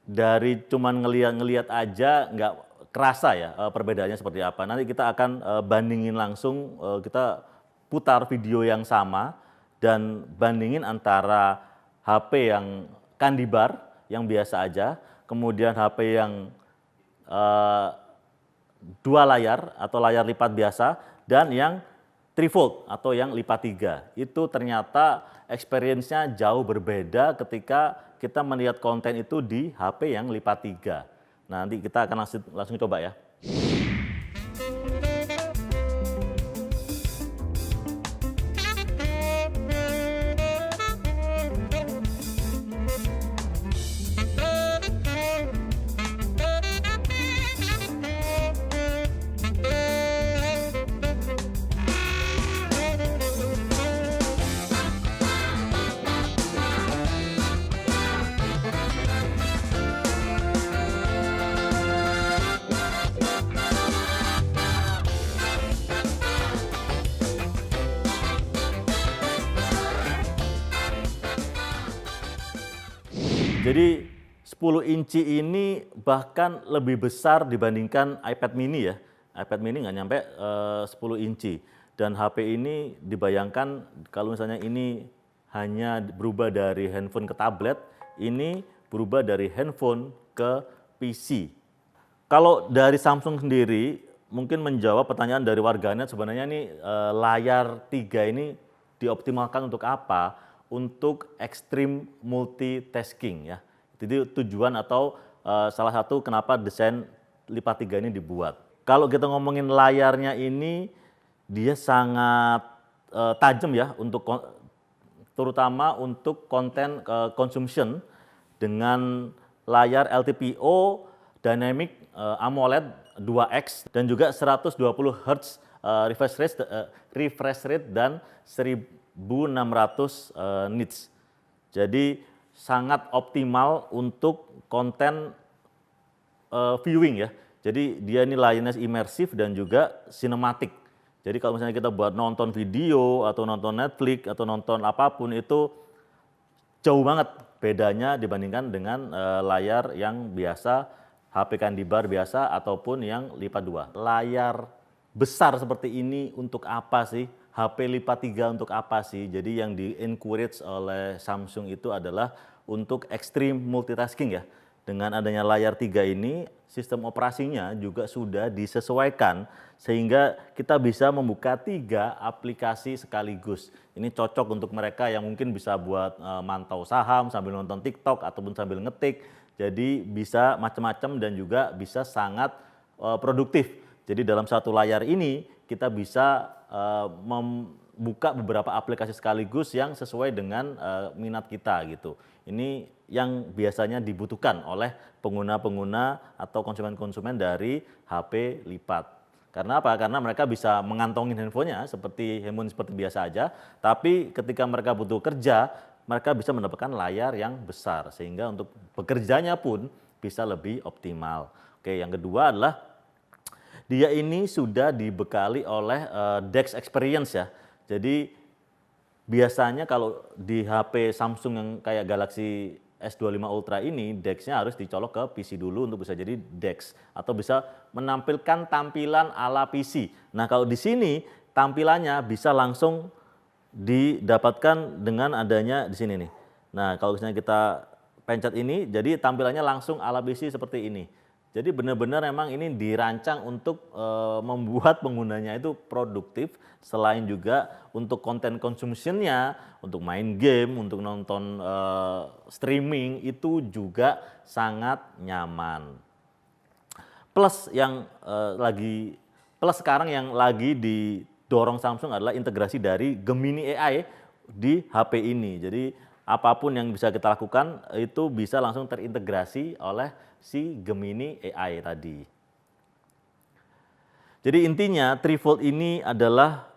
dari cuman ngelihat aja nggak kerasa ya perbedaannya seperti apa. Nanti kita akan bandingin langsung, kita putar video yang sama dan bandingin antara HP yang Kandibar yang biasa aja, kemudian HP yang dua layar atau layar lipat biasa, dan yang trifold atau yang lipat 3. Itu ternyata experience-nya jauh berbeda ketika kita melihat konten itu di HP yang lipat 3. Nanti kita akan langsung coba ya. Jadi 10 inci ini bahkan lebih besar dibandingkan iPad mini ya. iPad mini nggak nyampe 10 inci. Dan HP ini dibayangkan kalau misalnya ini hanya berubah dari handphone ke tablet, ini berubah dari handphone ke PC. Kalau dari Samsung sendiri mungkin menjawab pertanyaan dari warganet, sebenarnya ini layar 3 ini dioptimalkan untuk apa? Untuk extreme multitasking ya. Jadi tujuan atau salah satu kenapa desain lipat 3 ini dibuat. Kalau kita ngomongin layarnya ini, dia sangat tajam ya, untuk terutama untuk konten consumption dengan layar LTPO Dynamic AMOLED 2X dan juga 120 Hz refresh rate dan 1600 nits. Jadi sangat optimal untuk konten viewing ya. Jadi dia ini layarnya imersif dan juga sinematik. Jadi kalau misalnya kita buat nonton video atau nonton Netflix atau nonton apapun itu jauh banget bedanya dibandingkan dengan layar yang biasa, HP Kandibar biasa ataupun yang lipat 2. Layar besar seperti ini untuk apa sih? HP lipat 3 untuk apa sih? Jadi yang di-encourage oleh Samsung itu adalah untuk extreme multitasking ya. Dengan adanya layar 3 ini, sistem operasinya juga sudah disesuaikan sehingga kita bisa membuka 3 aplikasi sekaligus. Ini cocok untuk mereka yang mungkin bisa buat mantau saham sambil nonton TikTok ataupun sambil ngetik. Jadi bisa macam-macam dan juga bisa sangat produktif. Jadi dalam satu layar ini kita bisa membuka beberapa aplikasi sekaligus yang sesuai dengan minat kita gitu. Ini yang biasanya dibutuhkan oleh pengguna-pengguna atau konsumen-konsumen dari HP lipat. Karena apa? Karena mereka bisa mengantongin handphonenya seperti biasa aja, tapi ketika mereka butuh kerja, mereka bisa mendapatkan layar yang besar sehingga untuk bekerjanya pun bisa lebih optimal. Oke, yang kedua adalah dia ini sudah dibekali oleh DeX Experience ya. Jadi biasanya kalau di HP Samsung yang kayak Galaxy S25 Ultra ini, DeX-nya harus dicolok ke PC dulu untuk bisa jadi DeX atau bisa menampilkan tampilan ala PC. Nah, kalau di sini tampilannya bisa langsung didapatkan dengan adanya di sini nih. Nah, kalau misalnya kita pencet ini, jadi tampilannya langsung ala PC seperti ini. Jadi benar-benar memang ini dirancang untuk membuat penggunanya itu produktif, selain juga untuk konten consumption-nya, untuk main game, untuk nonton streaming itu juga sangat nyaman. Plus sekarang yang lagi didorong Samsung adalah integrasi dari Gemini AI di HP ini. Jadi apapun yang bisa kita lakukan itu bisa langsung terintegrasi oleh si Gemini AI tadi. Jadi intinya Trifold ini adalah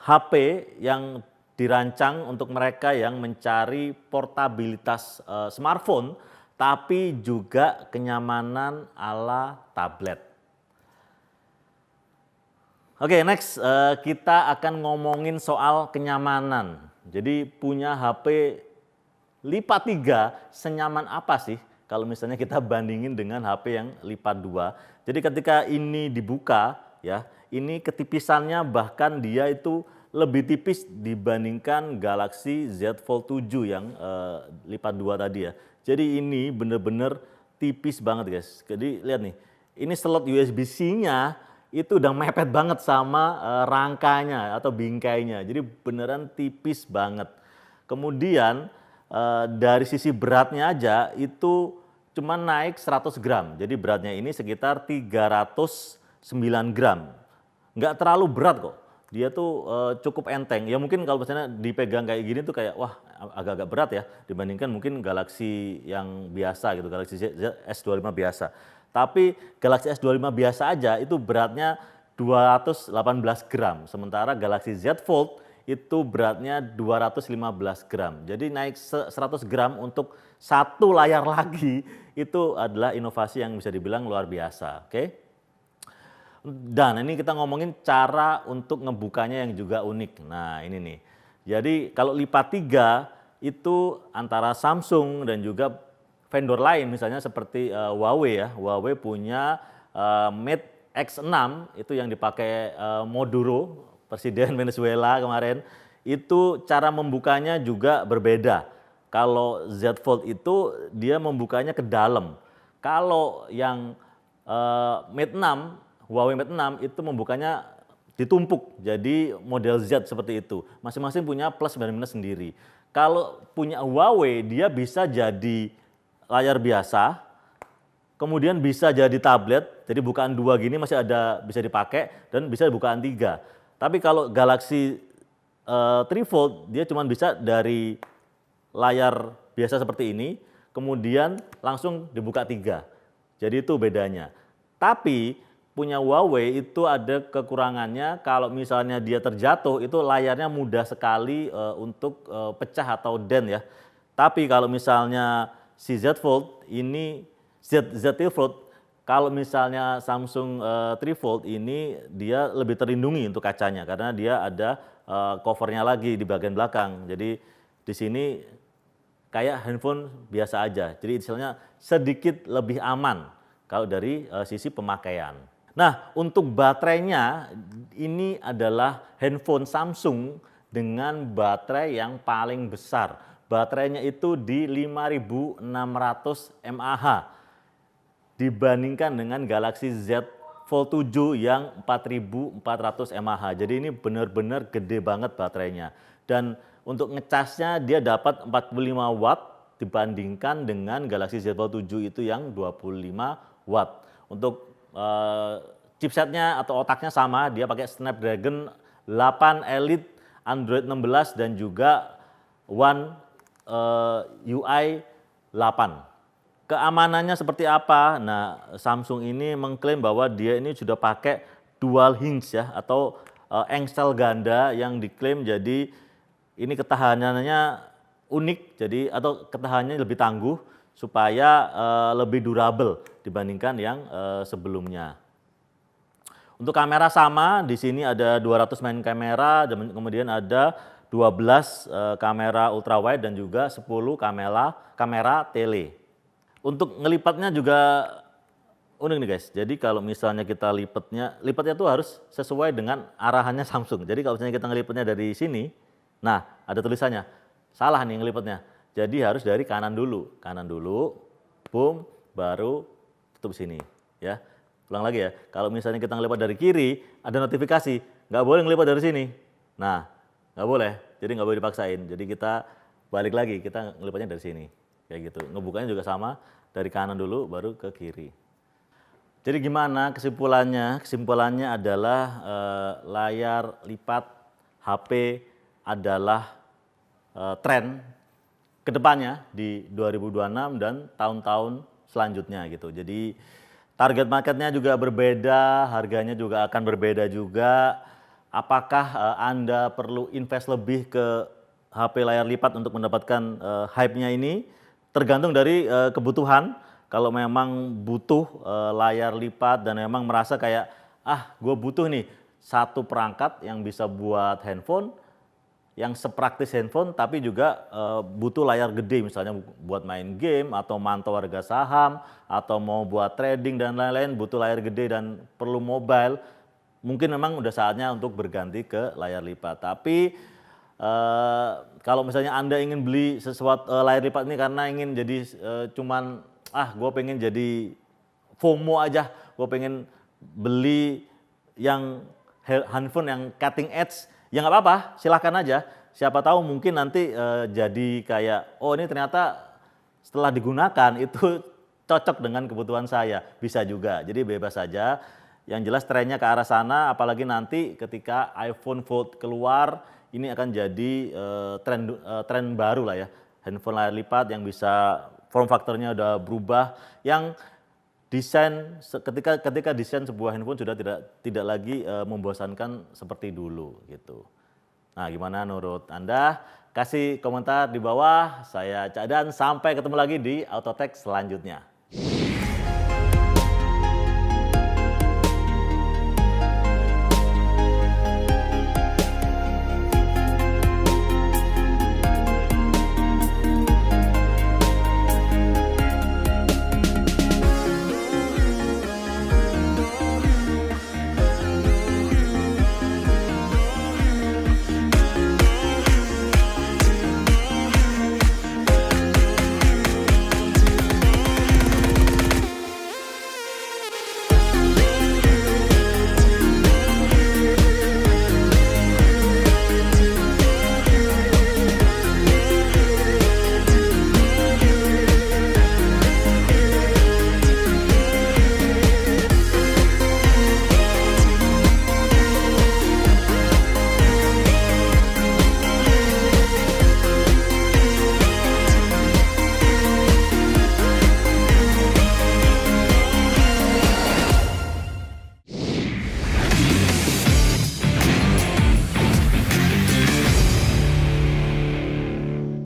HP yang dirancang untuk mereka yang mencari portabilitas smartphone, tapi juga kenyamanan ala tablet. Oke, next kita akan ngomongin soal kenyamanan. Jadi punya HP lipat 3 senyaman apa sih kalau misalnya kita bandingin dengan HP yang lipat 2. Jadi ketika ini dibuka ya, ini ketipisannya bahkan dia itu lebih tipis dibandingkan Galaxy Z Fold 7 yang lipat 2 tadi ya. Jadi ini bener-bener tipis banget guys. Jadi lihat nih, ini slot USB-C-nya itu udah mepet banget sama rangkanya atau bingkainya. Jadi beneran tipis banget. Kemudian dari sisi beratnya aja itu cuma naik 100 gram. Jadi beratnya ini sekitar 309 gram. Nggak terlalu berat kok. Dia tuh cukup enteng. Ya mungkin kalau misalnya dipegang kayak gini tuh kayak wah agak-agak berat ya dibandingkan mungkin Galaxy yang biasa gitu, Galaxy S25 biasa. Tapi Galaxy S25 biasa aja itu beratnya 218 gram. Sementara Galaxy Z Fold itu beratnya 215 gram. Jadi naik 100 gram untuk satu layar lagi itu adalah inovasi yang bisa dibilang luar biasa. Oke? Dan ini kita ngomongin cara untuk ngebukanya yang juga unik. Nah ini nih, jadi kalau lipat 3 itu antara Samsung dan juga vendor lain misalnya seperti Huawei ya. Huawei punya Mate X6 itu yang dipakai Maduro, Presiden Venezuela kemarin. Itu cara membukanya juga berbeda. Kalau Z Fold itu dia membukanya ke dalam. Kalau yang Mate 6, Huawei Mate 6 itu membukanya ditumpuk jadi model Z seperti itu. Masing-masing punya plus dan minus sendiri. Kalau punya Huawei dia bisa jadi layar biasa, kemudian bisa jadi tablet, jadi bukaan 2 gini masih ada bisa dipakai dan bisa bukaan 3. Tapi kalau Galaxy Trifold dia cuma bisa dari layar biasa seperti ini, kemudian langsung dibuka 3. Jadi itu bedanya. Tapi punya Huawei itu ada kekurangannya kalau misalnya dia terjatuh itu layarnya mudah sekali untuk pecah atau dent ya. Tapi kalau misalnya si Z Fold ini Z Fold kalau misalnya Samsung Trifold ini dia lebih terlindungi untuk kacanya karena dia ada covernya lagi di bagian belakang. Jadi di sini kayak handphone biasa aja. Jadi istilahnya sedikit lebih aman kalau dari sisi pemakaian. Nah, untuk baterainya ini adalah handphone Samsung dengan baterai yang paling besar. Baterainya itu di 5600 mAh dibandingkan dengan Galaxy Z Fold 7 yang 4400 mAh. Jadi ini benar-benar gede banget baterainya. Dan untuk ngecasnya dia dapat 45 watt dibandingkan dengan Galaxy Z Fold 7 itu yang 25 watt. Untuk chipsetnya atau otaknya sama, dia pakai Snapdragon 8 Elite, Android 16 dan juga One UI 8. Keamanannya seperti apa? Nah, Samsung ini mengklaim bahwa dia ini sudah pakai dual hinge ya atau engsel ganda yang diklaim jadi ini ketahanannya unik jadi atau ketahanannya lebih tangguh supaya lebih durable dibandingkan yang sebelumnya. Untuk kamera sama, di sini ada 200 main kamera, dan kemudian ada 12 kamera ultrawide dan juga 10 kamera tele. Untuk ngelipatnya juga unik nih guys. Jadi kalau misalnya kita lipatnya tuh harus sesuai dengan arahannya Samsung. Jadi kalau misalnya kita ngelipatnya dari sini, nah ada tulisannya, salah nih ngelipatnya. Jadi harus dari kanan dulu, boom, baru tutup sini, ya. Ulang lagi ya, kalau misalnya kita ngelipat dari kiri, ada notifikasi, nggak boleh ngelipat dari sini. Nah, nggak boleh, jadi nggak boleh dipaksain. Jadi kita balik lagi, kita ngelipatnya dari sini, kayak gitu. Ngebukanya juga sama, dari kanan dulu, baru ke kiri. Jadi gimana kesimpulannya? Kesimpulannya adalah layar lipat HP adalah tren kedepannya di 2026 dan tahun-tahun selanjutnya gitu. Jadi target marketnya juga berbeda, harganya juga akan berbeda juga. Apakah Anda perlu invest lebih ke HP layar lipat untuk mendapatkan hype-nya ini? Tergantung dari kebutuhan. Kalau memang butuh layar lipat dan memang merasa kayak gue butuh nih satu perangkat yang bisa buat handphone, yang sepraktis handphone tapi juga butuh layar gede, misalnya buat main game atau mantau harga saham atau mau buat trading dan lain-lain butuh layar gede dan perlu mobile. Mungkin memang udah saatnya untuk berganti ke layar lipat. Tapi kalau misalnya Anda ingin beli sesuatu layar lipat ini karena ingin jadi cuman gue pengen jadi FOMO aja, gue pengen beli yang handphone yang cutting edge, ya nggak apa-apa, silahkan aja. Siapa tahu mungkin nanti jadi kayak, oh ini ternyata setelah digunakan itu cocok dengan kebutuhan saya, bisa juga. Jadi bebas saja. Yang jelas trennya ke arah sana, apalagi nanti ketika iPhone Fold keluar, ini akan jadi tren baru lah ya. Handphone layar lipat yang bisa form factor-nya udah berubah, yang desain ketika desain sebuah handphone sudah tidak lagi membosankan seperti dulu gitu. Nah, gimana menurut Anda? Kasih komentar di bawah. Saya Cak Dan, sampai ketemu lagi di Autotech selanjutnya.